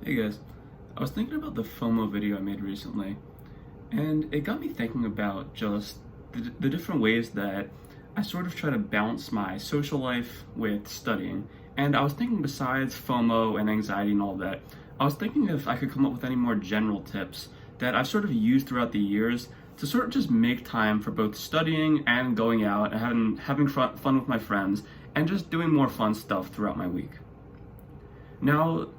Hey guys, I was thinking about the FOMO video I made recently, and it got me thinking about just the different ways that I sort of try to balance my social life with studying. And I was thinking, besides FOMO and anxiety and all that, I was thinking if I could come up with any more general tips that I've sort of used throughout the years to sort of just make time for both studying and going out and having fun with my friends and just doing more fun stuff throughout my week. Now,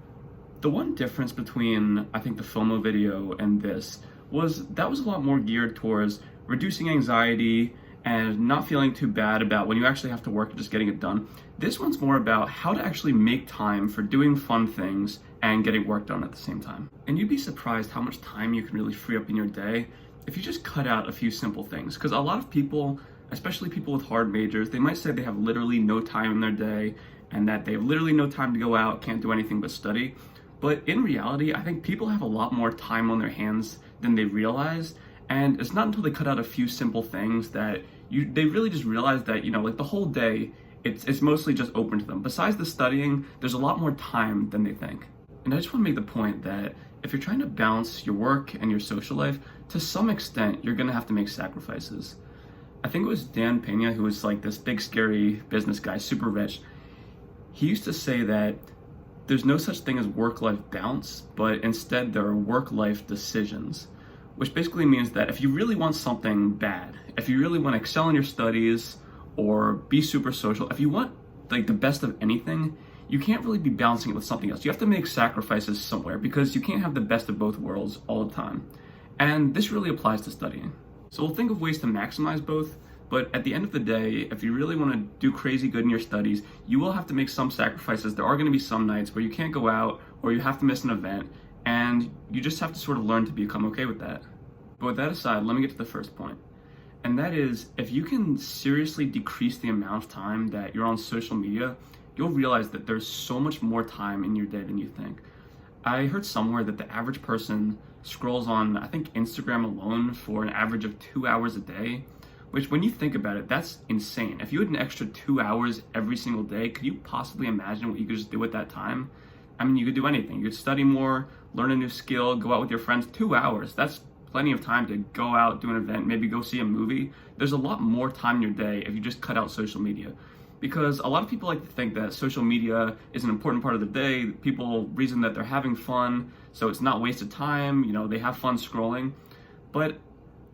the one difference between, I think, the FOMO video and this was that was a lot more geared towards reducing anxiety and not feeling too bad about when you actually have to work and just getting it done. This one's more about how to actually make time for doing fun things and getting work done at the same time. And you'd be surprised how much time you can really free up in your day if you just cut out a few simple things. Because a lot of people, especially people with hard majors, they might say they have literally no time in their day and that they have literally no time to go out, can't do anything but study. But in reality, I think people have a lot more time on their hands than they realize. And it's not until they cut out a few simple things that they really just realize that, like the whole day, it's mostly just open to them. Besides the studying, there's a lot more time than they think. And I just want to make the point that if you're trying to balance your work and your social life, to some extent, you're going to have to make sacrifices. I think it was Dan Pena, who was like this big, scary business guy, super rich. He used to say that there's no such thing as work-life balance, but instead there are work-life decisions, which basically means that if you really want something bad, if you really want to excel in your studies or be super social, if you want like the best of anything, you can't really be balancing it with something else. You have to make sacrifices somewhere because you can't have the best of both worlds all the time. And this really applies to studying. So we'll think of ways to maximize both. But at the end of the day, if you really want to do crazy good in your studies, you will have to make some sacrifices. There are going to be some nights where you can't go out or you have to miss an event, and you just have to sort of learn to become okay with that. But with that aside, let me get to the first point. And that is, if you can seriously decrease the amount of time that you're on social media, you'll realize that there's so much more time in your day than you think. I heard somewhere that the average person scrolls on, I think, Instagram alone for an average of 2 hours a day. Which, when you think about it, that's insane. If you had an extra 2 hours every single day, could you possibly imagine what you could just do at that time? I mean, you could do anything. You could study more, learn a new skill, go out with your friends. 2 hours, that's plenty of time to go out, do an event, maybe go see a movie. There's a lot more time in your day if you just cut out social media. Because a lot of people like to think that social media is an important part of the day. People reason that they're having fun, so it's not wasted time, they have fun scrolling. But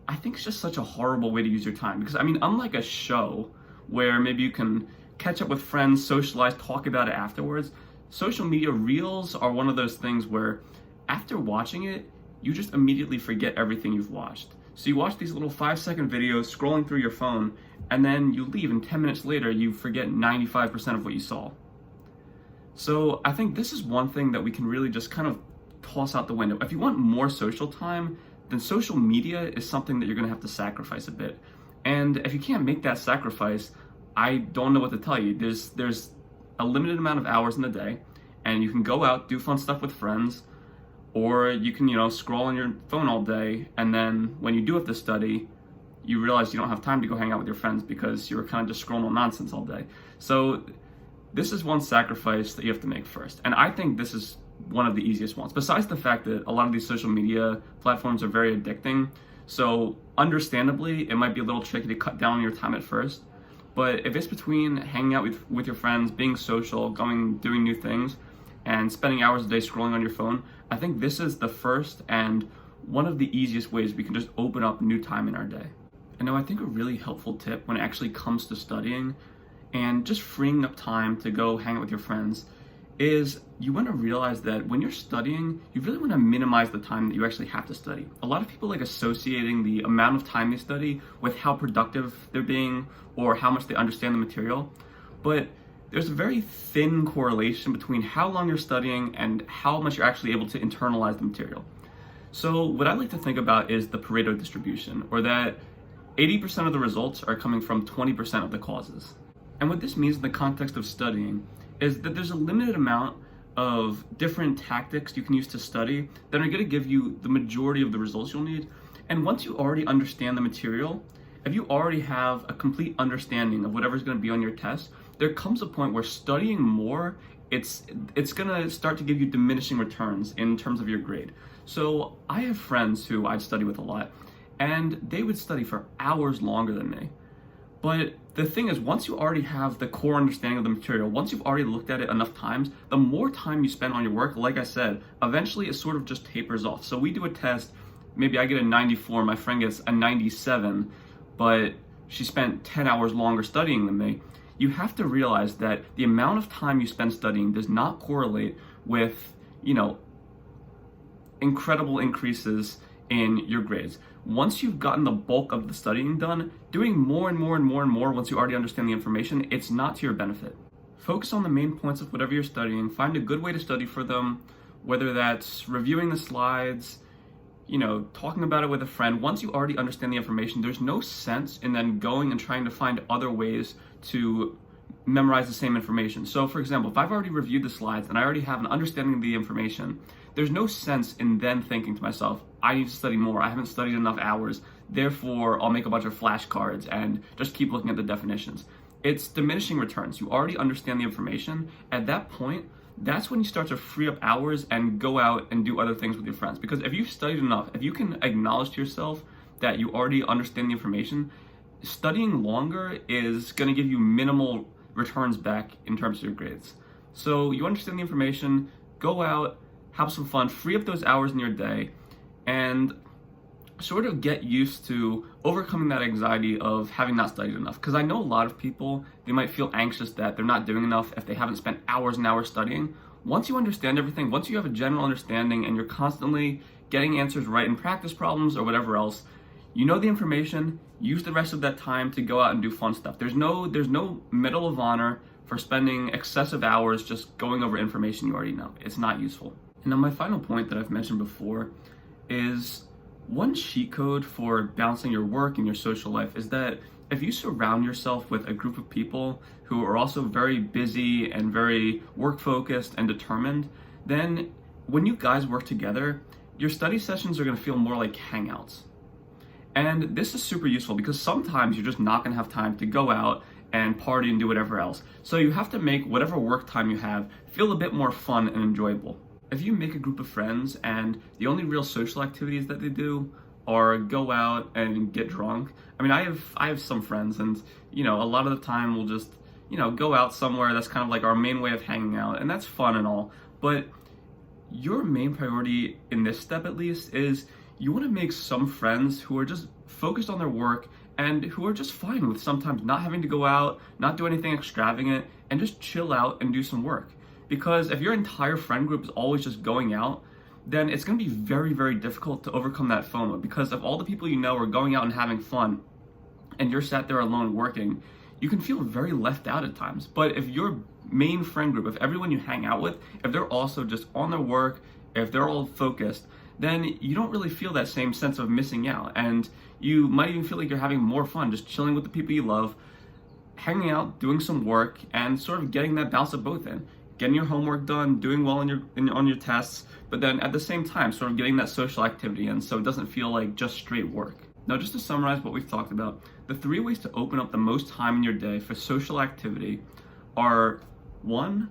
I think it's just such a horrible way to use your time because, unlike a show where maybe you can catch up with friends, socialize, talk about it afterwards, social media reels are one of those things where after watching it, you just immediately forget everything you've watched. So you watch these little 5-second videos scrolling through your phone, and then you leave, and 10 minutes later, you forget 95% of what you saw. So I think this is one thing that we can really just kind of toss out the window. If you want more social time, then social media is something that you're going to have to sacrifice a bit. And if you can't make that sacrifice, I don't know what to tell you. There's a limited amount of hours in the day, and you can go out, do fun stuff with friends, or you can, scroll on your phone all day, and then when you do have to study, you realize you don't have time to go hang out with your friends because you were kind of just scrolling on nonsense all day. So this is one sacrifice that you have to make first. And I think this is one of the easiest ones, besides the fact that a lot of these social media platforms are very addicting. So understandably, it might be a little tricky to cut down on your time at first. But if it's between hanging out with your friends, being social, doing new things, and spending hours a day scrolling on your phone, I think this is the first and one of the easiest ways we can just open up new time in our day. And now I think a really helpful tip when it actually comes to studying and just freeing up time to go hang out with your friends is you want to realize that when you're studying, you really want to minimize the time that you actually have to study. A lot of people like associating the amount of time they study with how productive they're being or how much they understand the material. But there's a very thin correlation between how long you're studying and how much you're actually able to internalize the material. So what I like to think about is the Pareto distribution, or that 80% of the results are coming from 20% of the causes. And what this means in the context of studying is that there's a limited amount of different tactics you can use to study that are going to give you the majority of the results you'll need. And once you already understand the material, if you already have a complete understanding of whatever's going to be on your test, there comes a point where studying more it's gonna start to give you diminishing returns in terms of your grade. So I have friends who I'd study with a lot, and they would study for hours longer than me. But the thing is, once you already have the core understanding of the material, once you've already looked at it enough times, the more time you spend on your work, like I said, eventually it sort of just tapers off. So we do a test, maybe I get a 94, my friend gets a 97, but she spent 10 hours longer studying than me. You have to realize that the amount of time you spend studying does not correlate with, incredible increases in your grades. Once you've gotten the bulk of the studying done, doing more and more and more and more once you already understand the information, it's not to your benefit. Focus on the main points of whatever you're studying, find a good way to study for them, whether that's reviewing the slides, talking about it with a friend. Once you already understand the information, there's no sense in then going and trying to find other ways to memorize the same information. So for example, if I've already reviewed the slides and I already have an understanding of the information, there's no sense in then thinking to myself, I need to study more, I haven't studied enough hours, therefore I'll make a bunch of flashcards and just keep looking at the definitions. It's diminishing returns. You already understand the information. At that point, that's when you start to free up hours and go out and do other things with your friends. Because if you've studied enough, if you can acknowledge to yourself that you already understand the information, studying longer is going to give you minimal returns back in terms of your grades. So you understand the information, go out, have some fun, free up those hours in your day, and sort of get used to overcoming that anxiety of having not studied enough. Because I know a lot of people, they might feel anxious that they're not doing enough if they haven't spent hours and hours studying. Once you understand everything, once you have a general understanding and you're constantly getting answers right in practice problems or whatever else, you know the information, use the rest of that time to go out and do fun stuff. There's no medal of honor for spending excessive hours just going over information you already know. It's not useful. And then my final point that I've mentioned before is one cheat code for balancing your work and your social life is that if you surround yourself with a group of people who are also very busy and very work focused and determined, then when you guys work together, your study sessions are going to feel more like hangouts. And this is super useful because sometimes you're just not going to have time to go out and party and do whatever else. So you have to make whatever work time you have feel a bit more fun and enjoyable. If you make a group of friends and the only real social activities that they do are go out and get drunk. I mean, I have some friends, and a lot of the time we'll just go out somewhere. That's kind of like our main way of hanging out, and that's fun and all. But your main priority in this step, at least, is you want to make some friends who are just focused on their work and who are just fine with sometimes not having to go out, not do anything extravagant, and just chill out and do some work. Because if your entire friend group is always just going out, then it's going to be very, very difficult to overcome that FOMO. Because if all the people you know are going out and having fun, and you're sat there alone working, you can feel very left out at times. But if your main friend group, if everyone you hang out with, if they're also just on their work, if they're all focused, then you don't really feel that same sense of missing out. And you might even feel like you're having more fun just chilling with the people you love, hanging out, doing some work, and sort of getting that balance of both in. Getting your homework done, doing well on your tests, but then at the same time, sort of getting that social activity in so it doesn't feel like just straight work. Now, just to summarize what we've talked about, the 3 ways to open up the most time in your day for social activity are: 1,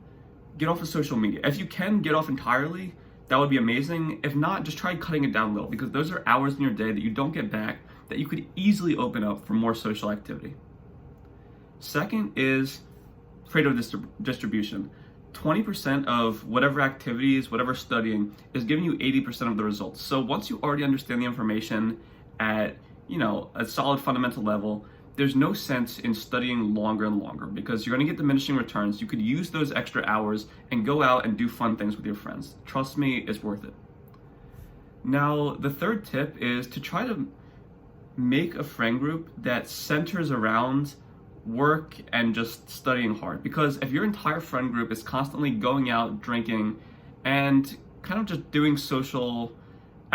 get off of social media. If you can get off entirely, that would be amazing. If not, just try cutting it down a little, because those are hours in your day that you don't get back that you could easily open up for more social activity. 2nd is Pareto distribution. 20% of whatever activities, whatever studying is giving you 80% of the results. So once you already understand the information at, a solid fundamental level, there's no sense in studying longer and longer because you're going to get diminishing returns. You could use those extra hours and go out and do fun things with your friends. Trust me, it's worth it. Now, the 3rd tip is to try to make a friend group that centers around work and just studying hard. Because if your entire friend group is constantly going out, drinking, and kind of just doing social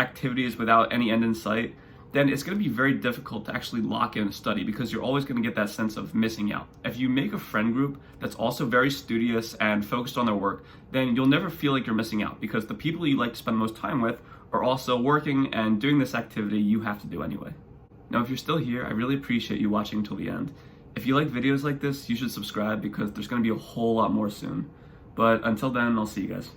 activities without any end in sight, then it's going to be very difficult to actually lock in a study because you're always going to get that sense of missing out. If you make a friend group that's also very studious and focused on their work, then you'll never feel like you're missing out because the people you like to spend the most time with are also working and doing this activity you have to do anyway. Now, if you're still here, I really appreciate you watching until the end. If you like videos like this, you should subscribe because there's going to be a whole lot more soon. But until then, I'll see you guys.